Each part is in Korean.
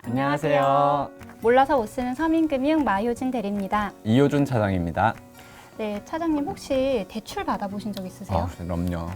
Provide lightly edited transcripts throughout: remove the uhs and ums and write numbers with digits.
안녕하세요. 몰라서 못 쓰는 서민금융 마효진 대리입니다. 이효준 차장입니다. 네, 차장님 혹시 대출 받아보신 적 있으세요? 그럼요.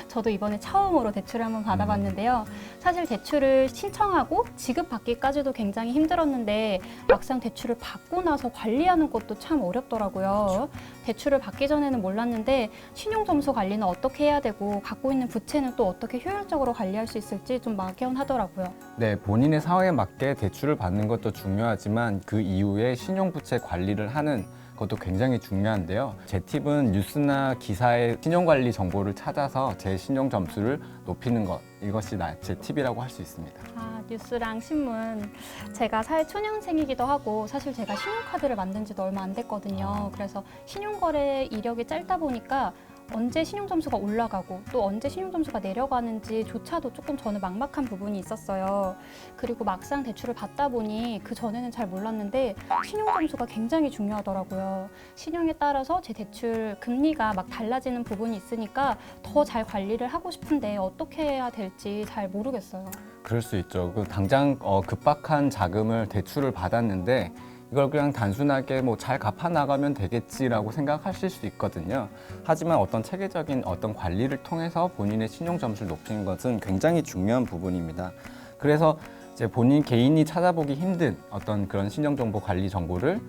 저도 이번에 처음으로 대출을 한번 받아봤는데요. 사실 대출을 신청하고 지급받기까지도 굉장히 힘들었는데 막상 대출을 받고 나서 관리하는 것도 참 어렵더라고요. 대출을 받기 전에는 몰랐는데 신용점수 관리는 어떻게 해야 되고 갖고 있는 부채는 또 어떻게 효율적으로 관리할 수 있을지 좀 막연하더라고요. 네, 본인의 상황에 맞게 대출을 받는 것도 중요하지만 그 이후에 신용부채 관리를 하는 것도 굉장히 중요한데요. 제 팁은 뉴스나 기사의 신용관리 정보를 찾아서 제 신용 점수를 높이는 것, 이것이 제 팁이라고 할 수 있습니다. 뉴스랑 신문. 제가 사회 초년생이기도 하고 사실 제가 신용카드를 만든 지도 얼마 안 됐거든요. 그래서 신용거래 이력이 짧다 보니까 언제 신용점수가 올라가고 또 언제 신용점수가 내려가는지조차도 조금 저는 막막한 부분이 있었어요. 그리고 막상 대출을 받다 보니 그 전에는 잘 몰랐는데 신용점수가 굉장히 중요하더라고요. 신용에 따라서 제 대출 금리가 막 달라지는 부분이 있으니까 더 잘 관리를 하고 싶은데 어떻게 해야 될지 잘 모르겠어요. 그럴 수 있죠. 당장 급박한 자금을 대출을 받았는데 이걸 그냥 단순하게 잘 갚아 나가면 되겠지라고 생각하실 수 있거든요. 하지만 어떤 체계적인 어떤 관리를 통해서 본인의 신용 점수를 높이는 것은 굉장히 중요한 부분입니다. 그래서 이제 본인 개인이 찾아보기 힘든 어떤 그런 신용 정보 관리 정보를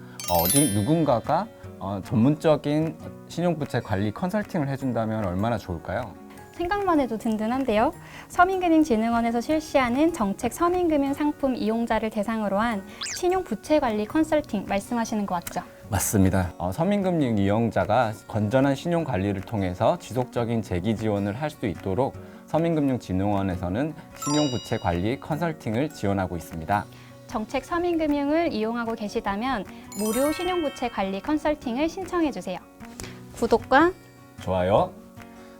누군가가 전문적인 신용부채 관리 컨설팅을 해준다면 얼마나 좋을까요? 생각만 해도 든든한데요. 서민금융진흥원에서 실시하는 정책 서민금융 상품 이용자를 대상으로 한 신용부채관리 컨설팅 말씀하시는 거 맞죠? 맞습니다. 서민금융 이용자가 건전한 신용 관리를 통해서 지속적인 재기 지원을 할 수 있도록 서민금융진흥원에서는 신용부채 관리 컨설팅을 지원하고 있습니다. 정책 서민금융을 이용하고 계시다면 무료 신용부채 관리 컨설팅을 신청해 주세요. 구독과 좋아요.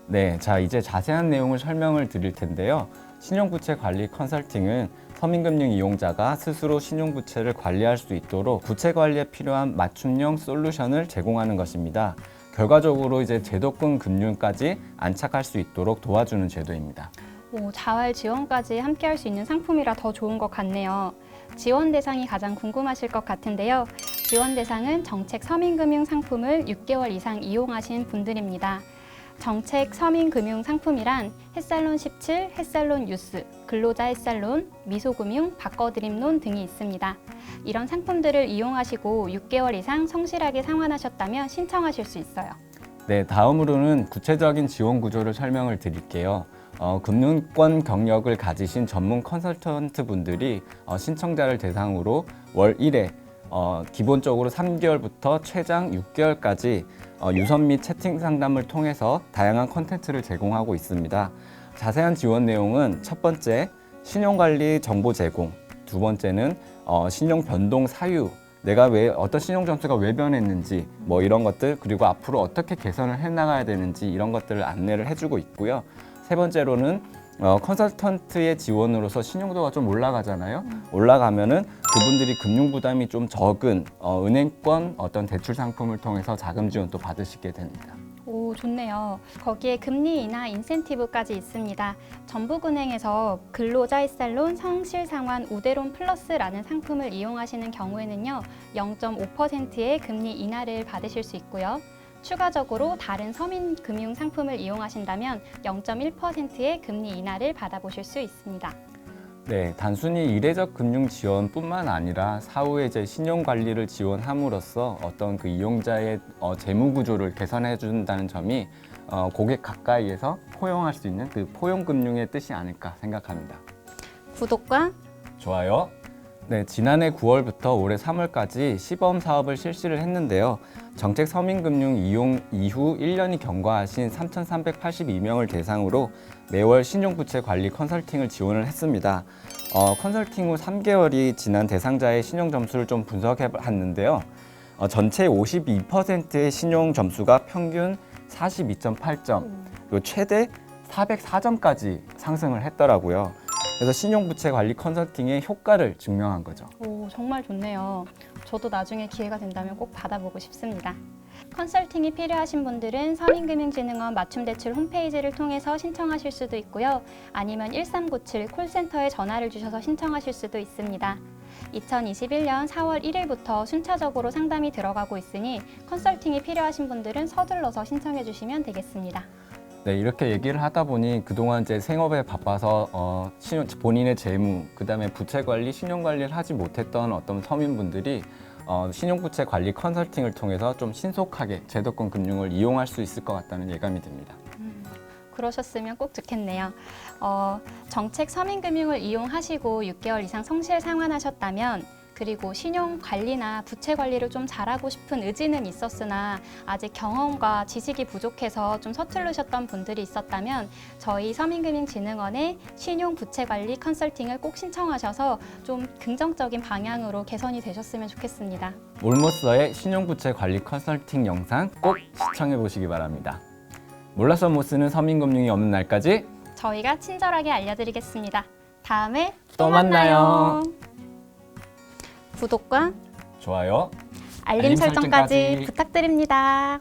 네, 자 이제 자세한 내용을 설명을 드릴 텐데요. 신용부채 관리 컨설팅은 서민금융 이용자가 스스로 신용부채를 관리할 수 있도록 부채 관리에 필요한 맞춤형 솔루션을 제공하는 것입니다. 결과적으로 이제 제도권 금융까지 안착할 수 있도록 도와주는 제도입니다. 자활 지원까지 함께 할 수 있는 상품이라 더 좋은 것 같네요. 지원 대상이 가장 궁금하실 것 같은데요. 지원 대상은 정책 서민금융 상품을 6개월 이상 이용하신 분들입니다. 정책 서민금융 상품이란 햇살론 17, 햇살론 뉴스, 근로자 햇살론, 미소금융, 바꿔드림론 등이 있습니다. 이런 상품들을 이용하시고 6개월 이상 성실하게 상환하셨다면 신청하실 수 있어요. 네, 다음으로는 구체적인 지원 구조를 설명을 드릴게요. 금융권 경력을 가지신 전문 컨설턴트 분들이 신청자를 대상으로 월 1회 기본적으로 3개월부터 최장 6개월까지 유선 및 채팅 상담을 통해서 다양한 콘텐츠를 제공하고 있습니다. 자세한 지원 내용은 첫 번째, 신용관리 정보 제공, 두 번째는 신용 변동 사유, 내가 왜 어떤 신용 점수가 왜 변했는지 이런 것들, 그리고 앞으로 어떻게 개선을 해나가야 되는지 이런 것들을 안내를 해주고 있고요. 세 번째로는 컨설턴트의 지원으로서 신용도가 좀 올라가잖아요. 올라가면은 그분들이 금융 부담이 좀 적은 은행권 어떤 대출 상품을 통해서 자금 지원도 받으시게 됩니다. 좋네요. 거기에 금리 인하 인센티브까지 있습니다. 전북은행에서 근로자 햇살론 성실상환 우대론 플러스라는 상품을 이용하시는 경우에는요, 0.5%의 금리 인하를 받으실 수 있고요. 추가적으로 다른 서민금융 상품을 이용하신다면 0.1%의 금리 인하를 받아보실 수 있습니다. 네, 단순히 일회적 금융 지원뿐만 아니라 사후에 이제 신용 관리를 지원함으로써 어떤 그 이용자의 재무 구조를 개선해 준다는 점이 고객 가까이에서 포용할 수 있는 그 포용 금융의 뜻이 아닐까 생각합니다. 구독과 좋아요. 네, 지난해 9월부터 올해 3월까지 시범 사업을 실시를 했는데요. 정책 서민금융 이용 이후 1년이 경과하신 3,382명을 대상으로 매월 신용부채 관리 컨설팅을 지원을 했습니다. 컨설팅 후 3개월이 지난 대상자의 신용 점수를 좀 분석해 봤는데요. 전체 52%의 신용 점수가 평균 42.8점, 그리고 최대 404점까지 상승을 했더라고요. 그래서 신용부채 관리 컨설팅의 효과를 증명한 거죠. 정말 좋네요. 저도 나중에 기회가 된다면 꼭 받아보고 싶습니다. 컨설팅이 필요하신 분들은 서민금융진흥원 맞춤대출 홈페이지를 통해서 신청하실 수도 있고요. 아니면 1397 콜센터에 전화를 주셔서 신청하실 수도 있습니다. 2021년 4월 1일부터 순차적으로 상담이 들어가고 있으니 컨설팅이 필요하신 분들은 서둘러서 신청해 주시면 되겠습니다. 네, 이렇게 얘기를 하다 보니 그동안 이제 생업에 바빠서 본인의 재무, 그다음에 부채 관리, 신용 관리를 하지 못했던 어떤 서민분들이 신용부채 관리 컨설팅을 통해서 좀 신속하게 제도권 금융을 이용할 수 있을 것 같다는 예감이 듭니다. 그러셨으면 꼭 좋겠네요. 정책 서민금융을 이용하시고 6개월 이상 성실 상환하셨다면 그리고 신용 관리나 부채 관리를 좀 잘하고 싶은 의지는 있었으나 아직 경험과 지식이 부족해서 좀 서투르셨던 분들이 있었다면 저희 서민금융진흥원의 신용 부채 관리 컨설팅을 꼭 신청하셔서 좀 긍정적인 방향으로 개선이 되셨으면 좋겠습니다. 올모스의 신용부채 관리 컨설팅 영상 꼭 시청해 보시기 바랍니다. 몰라서 못 쓰는 서민금융이 없는 날까지 저희가 친절하게 알려드리겠습니다. 다음에 또 만나요. 구독과 좋아요, 알림 설정까지 설정까지 부탁드립니다.